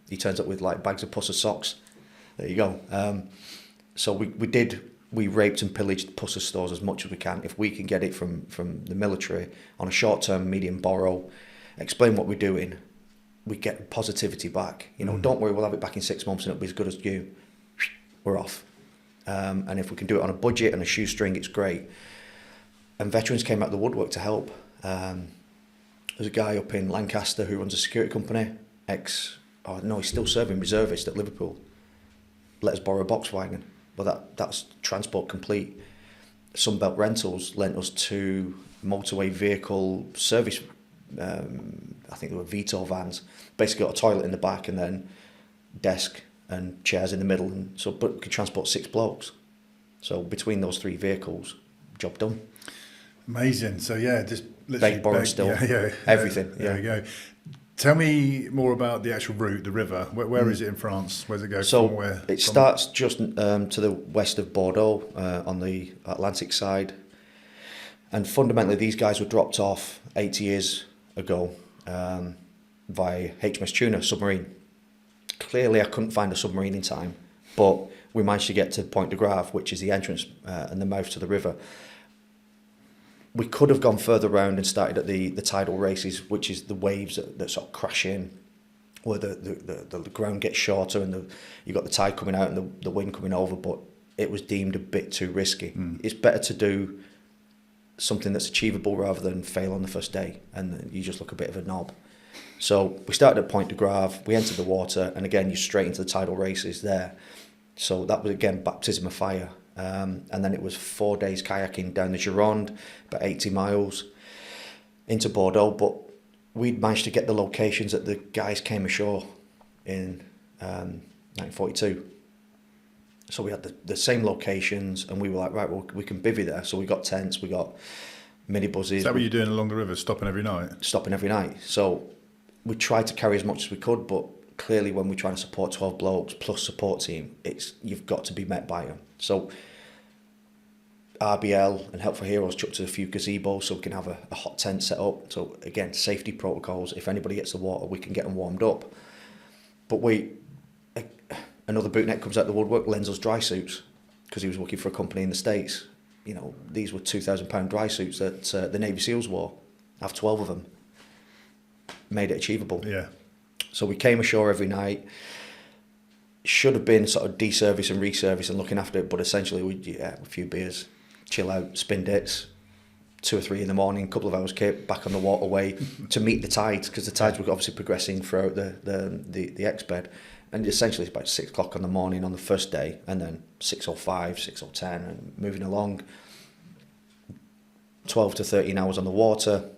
He turns up with like bags of Puss's socks. There you go. So we raped and pillaged Puss's stores as much as we can. If we can get it from the military on a short-term, medium borrow, explain what we're doing, we get positivity back. You know, don't worry, we'll have it back in 6 months and it'll be as good as new. We're off. And if we can do it on a budget and a shoestring, it's great. And veterans came out of the woodwork to help. There's a guy up in Lancaster who runs a security company, he's still serving reservist at Liverpool. Let us borrow a Volkswagen. Well, that's transport complete. Sunbelt Rentals lent us 2 motorway vehicle service, I think they were Vito vans. Basically got a toilet in the back and then desk and chairs in the middle, and so but could transport 6 blokes. So between those 3 vehicles, job done. Amazing. So yeah, just literally borrow still, everything. There we go. Tell me more about the actual route, the river. Where is it in France? Where does it go? So it starts just to the west of Bordeaux, on the Atlantic side. And fundamentally, these guys were dropped off 80 years ago by HMS Tuna submarine. Clearly, I couldn't find a submarine in time, but we managed to get to Point de Grave, which is the entrance and the mouth to the river. We could have gone further around and started at the tidal races, which is the waves that sort of crash in, where the ground gets shorter and you've got the tide coming out and the wind coming over, but it was deemed a bit too risky. It's better to do something that's achievable rather than fail on the first day and you just look a bit of a knob. So we started at Point de Grave, we entered the water, and again, you're straight into the tidal races there. So that was, again, baptism of fire. And then it was 4 days kayaking down the Gironde, about 80 miles into Bordeaux. But we'd managed to get the locations that the guys came ashore in 1942. So we had the same locations, and we were like, right, well, we can bivvy there. So we got tents, we got minibuses. Is that what you're doing along the river, stopping every night? Stopping every night. So we tried to carry as much as we could, but clearly when we're trying to support 12 blokes plus support team, you've got to be met by them. So RBL and Help for Heroes chucked a few gazebos so we can have a hot tent set up. So again, safety protocols. If anybody gets the water, we can get them warmed up. But another bootneck comes out the woodwork, lends us dry suits because he was working for a company in the States. You know, these were £2,000 dry suits that the Navy SEALs wore. I have 12 of them. Made it achievable. Yeah. So we came ashore every night. Should have been sort of de-service and re-service and looking after it, but essentially a few beers, chill out, spin dates, 2 or 3 in the morning, a couple of hours kit, back on the waterway to meet the tides, because the tides were obviously progressing throughout the X-bed. And essentially it's about 6 o'clock in the morning on the first day, and then 6:05, 6:10, and moving along. 12 to 13 hours on the water.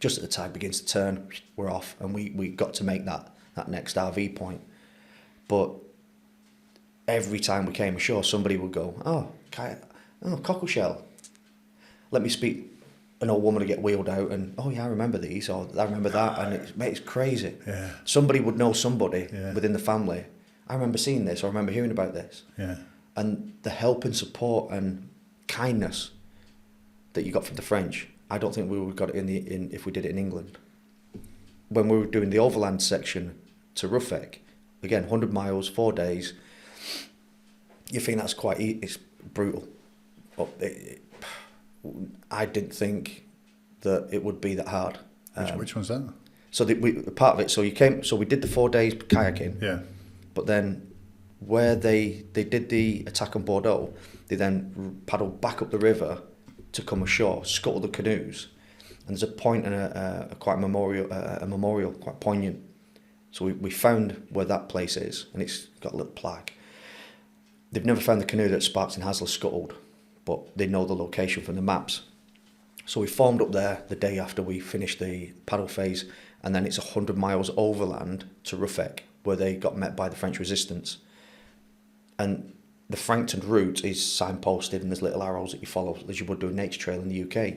Just as the tide begins to turn, we're off, and we got to make that next RV point. But every time we came ashore, somebody would go, cockle shell. Let me speak. An old woman would get wheeled out, and I remember these, or I remember that, and it's crazy. Yeah. Somebody would know somebody within the family. I remember seeing this, or I remember hearing about this. Yeah. And the help and support and kindness that you got from the French, I don't think we would have got it if we did it in England. When we were doing the overland section to Ruffec, again, 100 miles, 4 days, you think that's it's brutal. But I didn't think that it would be that hard. Which one's that? So part of it, so we did the 4 days kayaking. Yeah. But then where they did the attack on Bordeaux, they then paddled back up the river to come ashore, scuttle the canoes, and there's a point and a memorial, quite poignant. So we found where that place is, and it's got a little plaque. They've never found the canoe that Sparks and Hasler scuttled, but they know the location from the maps. So we formed up there the day after we finished the paddle phase, and then it's 100 miles overland to Ruffec, where they got met by the French resistance. And the Frankton route is signposted, and there's little arrows that you follow as you would do a nature trail in the UK.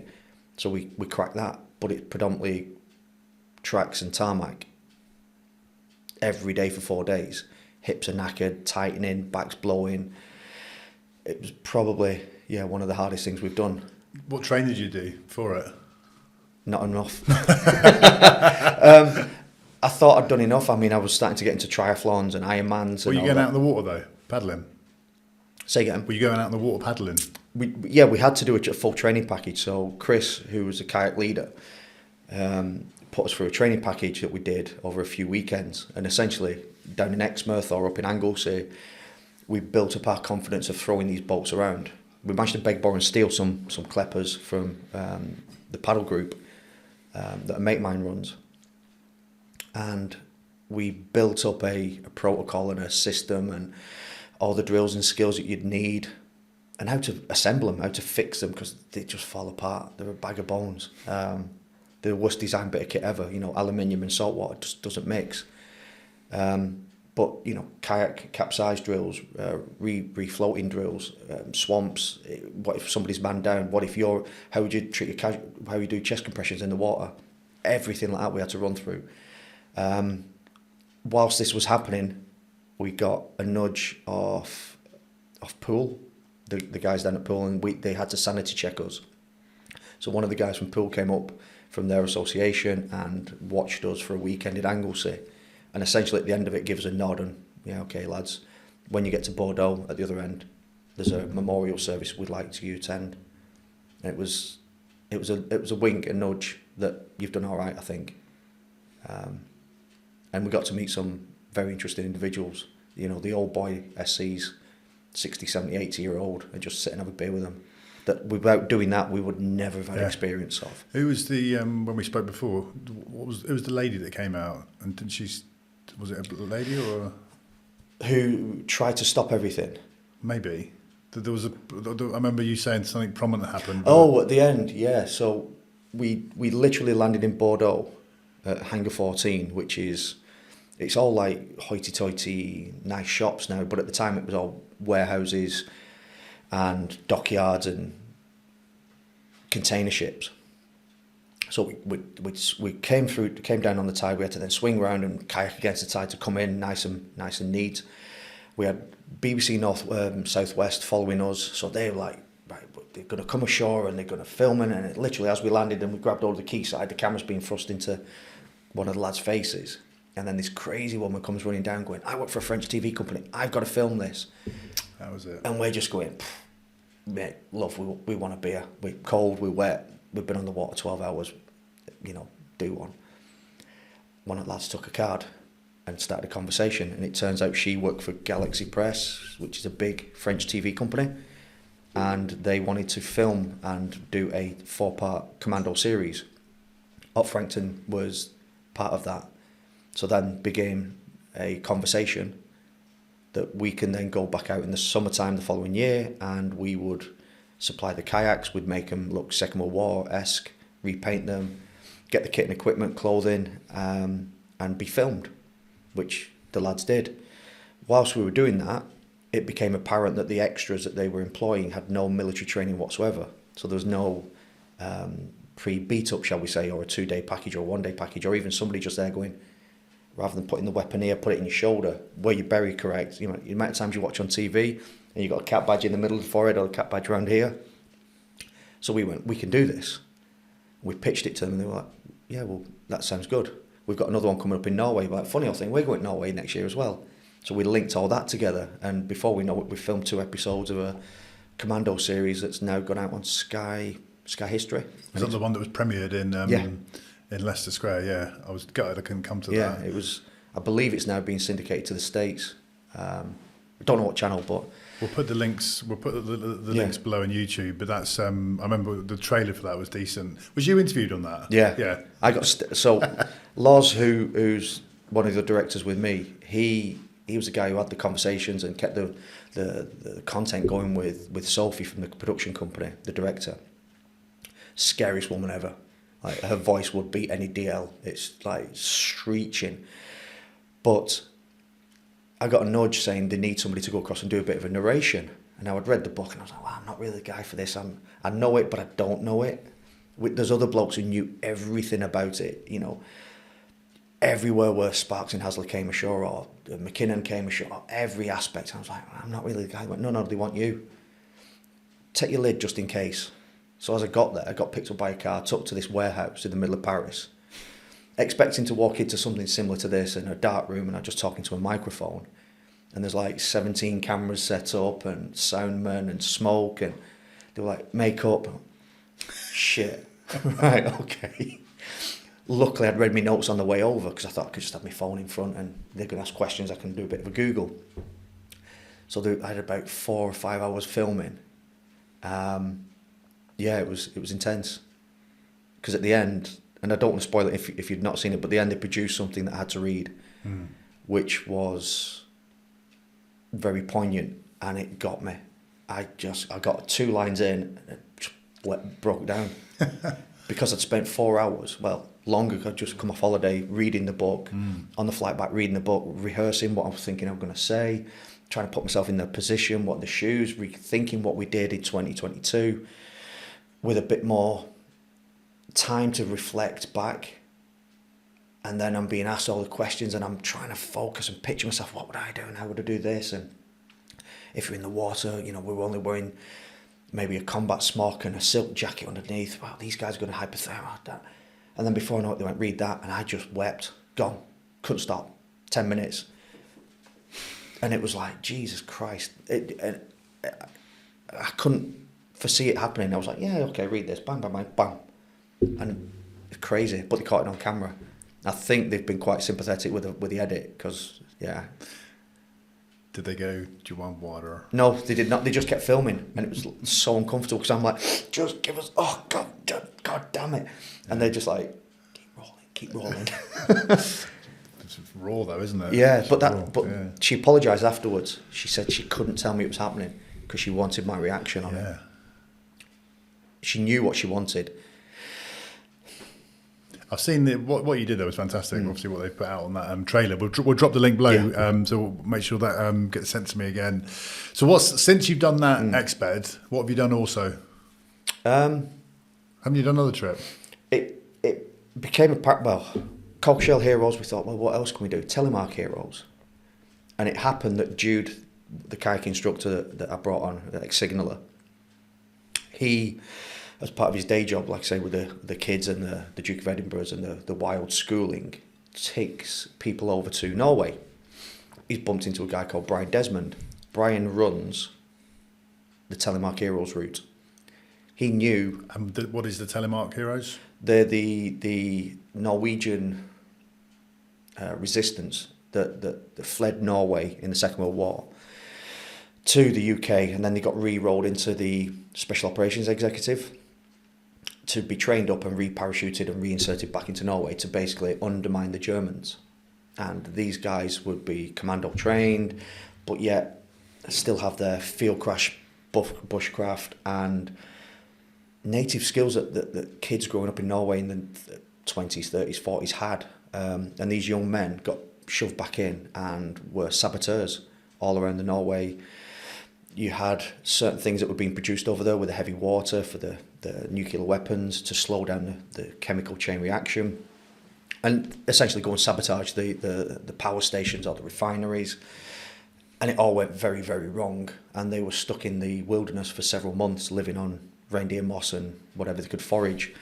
So we cracked that, but it's predominantly tracks and tarmac every day for 4 days. Hips are knackered, tightening, back's blowing. It was probably, one of the hardest things we've done. What training did you do for it? Not enough. I thought I'd done enough. I mean, I was starting to get into triathlons and Ironmans. Were you going out in the water though, paddling? Say again? Were you going out in the water paddling? We had to do a full training package. So Chris, who was a kayak leader, put us through a training package that we did over a few weekends. And essentially, down in Exmouth or up in Anglesey, we built up our confidence of throwing these boats around. We managed to beg, borrow and steal some kleppers from the paddle group that a mate of mine runs. And we built up a protocol and a system and all the drills and skills that you'd need and how to assemble them, how to fix them, because they just fall apart. They're a bag of bones. They're the worst design bit of kit ever. Aluminium and salt water just doesn't mix. But, kayak capsize drills, refloating drills, swamps. What if somebody's man down? What if how would you treat how you do chest compressions in the water? Everything like that we had to run through. Whilst this was happening, we got a nudge off Pool, the guys down at Pool, and they had to sanity check us. So one of the guys from Pool came up from their association and watched us for a weekend in Anglesey. And essentially at the end of it gives a nod and, okay lads, when you get to Bordeaux at the other end, there's a memorial service we'd like you to attend. And it was a wink, a nudge that you've done all right, I think. And we got to meet some very interesting individuals. The old boy SCs, 60, 70, 80-year-old, and just sit and have a beer with them. That without doing that, we would never have had experience of. Who was the when we spoke before? It was the lady that came out, and was it a lady or who tried to stop everything? Maybe there was I remember you saying something prominent happened. Oh, at the end, yeah. So we literally landed in Bordeaux at Hangar 14, which is. It's all like hoity-toity, nice shops now, but at the time it was all warehouses and dockyards and container ships. So we came down on the tide. We had to then swing around and kayak against the tide to come in nice and neat. We had BBC Southwest following us, so they were like, right, they're going to come ashore and they're going to film it. And it, literally, as we landed and we grabbed hold of the quayside, the camera's being thrust into one of the lads' faces. And then this crazy woman comes running down going, I work for a French TV company. I've got to film this. That was it. And we're just going, mate, love, we want a beer. We're cold, we're wet. We've been on the water 12 hours. Do one. One of the lads took a card and started a conversation. And it turns out she worked for Galaxy Press, which is a big French TV company. And they wanted to film and do a 4-part Commando series. Frankton was part of that. So then began a conversation that we can then go back out in the summertime the following year, and we would supply the kayaks, we'd make them look Second World War-esque, repaint them, get the kit and equipment, clothing, and be filmed, which the lads did. Whilst we were doing that, it became apparent that the extras that they were employing had no military training whatsoever. So there was no pre-beat up, shall we say, or a 2-day package or a 1-day package, or even somebody just there going, rather than putting the weapon here, put it in your shoulder, where you bury correct. The amount of times you watch on TV and you've got a cap badge in the middle of the forehead or a cap badge around here. So we went, we can do this. We pitched it to them and they were like, yeah, well, that sounds good. We've got another one coming up in Norway. Like, funny old thing, we're going to Norway next year as well. So we linked all that together, and before we know it, we filmed 2 episodes of a Commando series that's now gone out on Sky History. Was that the one that was premiered in Leicester Square? Yeah, I was gutted I couldn't come to that. Yeah, it was. I believe it's now being syndicated to the States. I don't know what channel, but we'll put the links. We'll put the links below on YouTube. But that's. I remember the trailer for that was decent. Was you interviewed on that? Yeah, yeah. I got so Loz, who's one of the directors with me. He was the guy who had the conversations and kept the content going with Sophie from the production company, the director. Scariest woman ever. Like, her voice would beat any DL. It's like screeching. But I got a nudge saying they need somebody to go across and do a bit of a narration. And I'd read the book and I was like, well, I'm not really the guy for this. I know it, but I don't know it. There's other blokes who knew everything about it, you know. Everywhere where Sparks and Hasler came ashore or McKinnon came ashore, every aspect. I was like, I'm not really the guy. He went, no, they want you. Take your lid just in case. So as I got there, I got picked up by a car, took to this warehouse in the middle of Paris, expecting to walk into something similar to this in a dark room, and I'm just talking to a microphone. And there's like 17 cameras set up and soundmen and smoke, and they were like, makeup. Shit. Right, okay. Luckily, I'd read my notes on the way over because I thought I could just have my phone in front and they're going to ask questions. I can do a bit of a Google. So I had about 4 or 5 hours filming. Yeah, it was intense. Because at the end, and I don't want to spoil it if you'd not seen it, but at the end they produced something that I had to read, which was very poignant, and it got me. I got 2 lines in and it broke down. Because I'd spent 4 hours, well, longer, I'd just come off holiday, reading the book, on the flight back, reading the book, rehearsing what I was thinking I'm going to say, trying to put myself in the position, what the shoes, rethinking what we did in 2022, with a bit more time to reflect back. And then I'm being asked all the questions and I'm trying to focus and picture myself, what would I do and how would I do this? And if you're in the water, you know, we were only wearing maybe a combat smock and a silk jacket underneath. Wow, these guys are going to hypothermia. That. And then before I know it, they went, read that. And I just wept, gone, couldn't stop, 10 minutes. And it was like, Jesus Christ. I couldn't foresee it happening. I was like, yeah, okay, read this, bang, bang, bang, bang. And it's crazy, but they caught it on camera. I think they've been quite sympathetic with the edit, because, yeah. Did they go, do you want water? No, they did not. They just kept filming, and it was so uncomfortable because I'm like, just give us, oh, God damn it. And they're just like, keep rolling. It's raw though, isn't it? Yeah, it's but yeah. She apologised afterwards. She said she couldn't tell me it was happening because she wanted my reaction on it. She knew what she wanted. I've seen what you did there was fantastic. Obviously, what they put out on that trailer. We'll drop the link below, so we'll make sure that gets sent to me again. So, since you've done that exped, what have you done also? Haven't you done another trip? It became a part. Well, Cold Shell Heroes. We thought, well, what else can we do? Telemark Heroes, and it happened that Jude, the kayak instructor that I brought on, the ex-signaller, he, as part of his day job, like I say, with the kids and the Duke of Edinburgh's and the wild schooling, takes people over to Norway. He's bumped into a guy called Brian Desmond. Brian runs the Telemark Heroes route. He knew... what is the Telemark Heroes? They're the Norwegian resistance that fled Norway in the Second World War to the UK, and then they got re-rolled into the Special Operations Executive to be trained up and re-parachuted and reinserted back into Norway to basically undermine the Germans. And these guys would be Commando trained, but yet still have their field crash bushcraft and native skills that kids growing up in Norway in the 20s, 30s, 40s had. And these young men got shoved back in and were saboteurs all around the Norway. You had certain things that were being produced over there with the heavy water for the nuclear weapons to slow down the chemical chain reaction, and essentially go and sabotage the power stations or the refineries. And it all went very, very wrong. And they were stuck in the wilderness for several months, living on reindeer moss and whatever they could forage.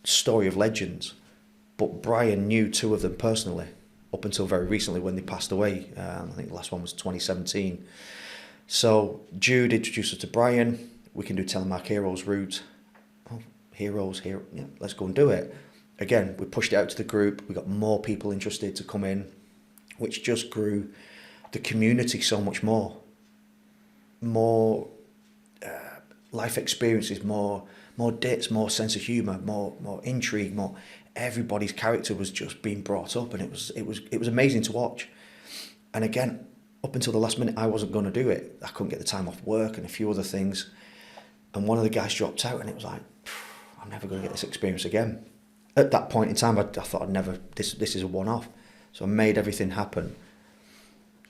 Story of legends. But Brian knew 2 of them personally, up until very recently when they passed away. I think the last one was 2017. So Jude introduced us to Brian. We can do Telemark Heroes route. Oh, Heroes, yeah, let's go and do it. Again, we pushed it out to the group. We got more people interested to come in, which just grew the community so much more. More life experiences, more dates, more sense of humour, more intrigue, more. Everybody's character was just being brought up, and it was amazing to watch. And again, up until the last minute, I wasn't going to do it. I couldn't get the time off work and a few other things. And one of the guys dropped out, and it was like, I'm never going to get this experience again. At that point in time, I thought this is a one-off. So I made everything happen.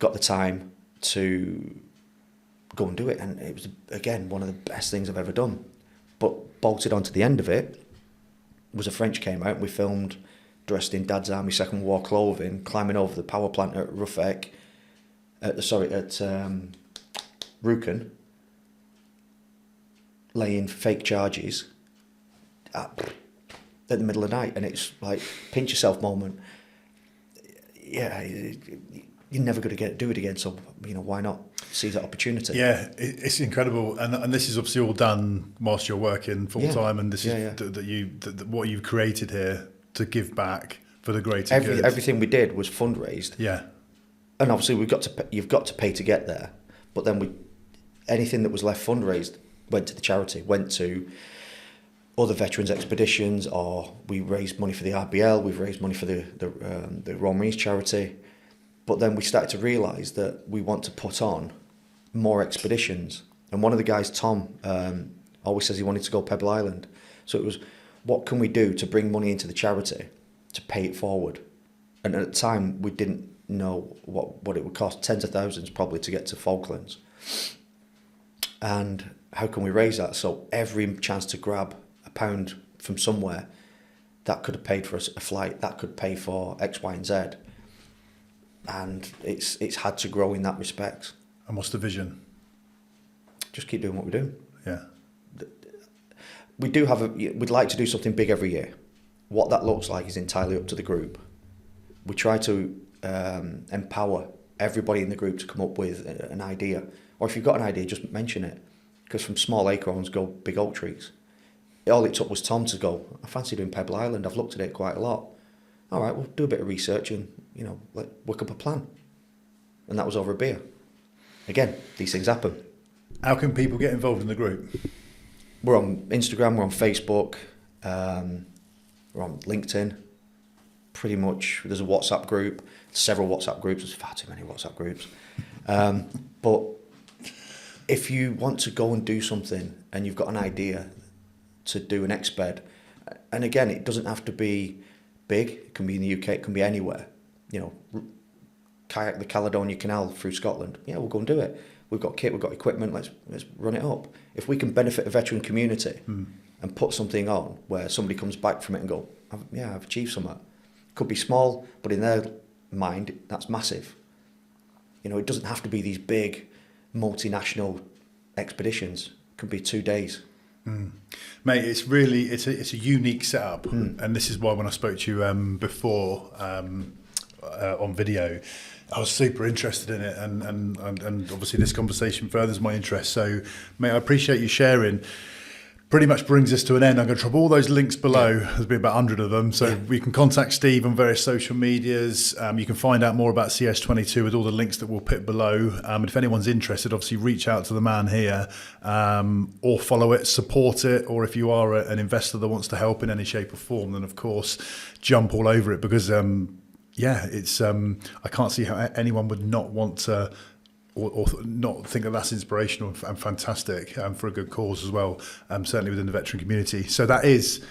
got the time to go and do it. And it was, again, one of the best things I've ever done. But bolted onto the end of it was a French came out and we filmed dressed in Dad's Army Second War clothing, climbing over the power plant at Rufek, at Rjukan, laying fake charges at the middle of the night. And it's like, pinch yourself moment. Yeah, you're never going to do it again, so why not seize that opportunity? Yeah, it's incredible, and this is obviously all done whilst you're working full time, and this is what you've created here to give back for the greater good. Everything we did was fundraised. Yeah, and obviously you've got to pay to get there, but then anything that was left fundraised went to the charity, went to other veterans expeditions, or we raised money for the RBL. We've raised money for the Royal Marines charity. But then we started to realise that we want to put on more expeditions. And one of the guys, Tom, always says he wanted to go Pebble Island. So it was, what can we do to bring money into the charity to pay it forward? And at the time, we didn't know what it would cost, tens of thousands probably to get to Falklands. And how can we raise that? So every chance to grab £1 from somewhere, that could have paid for a flight, that could pay for X, Y, and Z. And it's had to grow in that respect. And what's the vision? Just keep doing what we do. Yeah. We do we'd like to do something big every year. What that looks like is entirely up to the group. We try to empower everybody in the group to come up with an idea. Or if you've got an idea, just mention it. Because from small acorns go big oak trees. All it took was Tom to go, I fancy doing Pebble Island, I've looked at it quite a lot. All right, we'll do a bit of research and, work up a plan. And that was over a beer. Again, these things happen. How can people get involved in the group? We're on Instagram, we're on Facebook, we're on LinkedIn. Pretty much, there's a WhatsApp group, several WhatsApp groups, there's far too many WhatsApp groups. But if you want to go and do something and you've got an idea to do an exped, and again, it doesn't have to be big, it can be in the UK, it can be anywhere. Kayak the Caledonia Canal through Scotland. Yeah, we'll go and do it. We've got kit, we've got equipment, let's run it up. If we can benefit a veteran community and put something on where somebody comes back from it and go, I've achieved something. Could be small, but in their mind, that's massive. It doesn't have to be these big multinational expeditions. It could be 2 days. Mate, it's really it's a unique setup, and this is why when I spoke to you before on video, I was super interested in it, and obviously this conversation furthers my interest. So, mate, I appreciate you sharing. Pretty much brings us to an end. I'm going to drop all those links below. There's been about 100 of them. So we can contact Steve on various social medias. You can find out more about CS22 with all the links that we'll put below. And if anyone's interested, obviously reach out to the man here or follow it, support it. Or if you are an investor that wants to help in any shape or form, then of course, jump all over it because, it's I can't see how anyone would not want to or not think that that's inspirational and fantastic for a good cause as well, certainly within the veteran community. So that is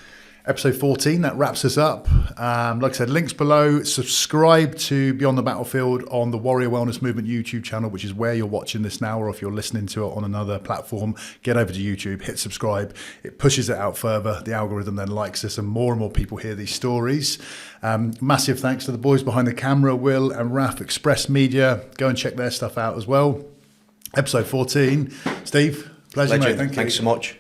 episode 14. That wraps us up. Like I said, links below. Subscribe to Beyond the Battlefield on the Warrior Wellness Movement YouTube channel, which is where you're watching this now, or if you're listening to it on another platform, get over to YouTube, hit subscribe. It pushes it out further. The algorithm then likes us and more people hear these stories. Massive thanks to the boys behind the camera, Will and Raf, Express Media. Go and check their stuff out as well. Episode 14. Steve, pleasure, mate. Thank you. Thanks so much.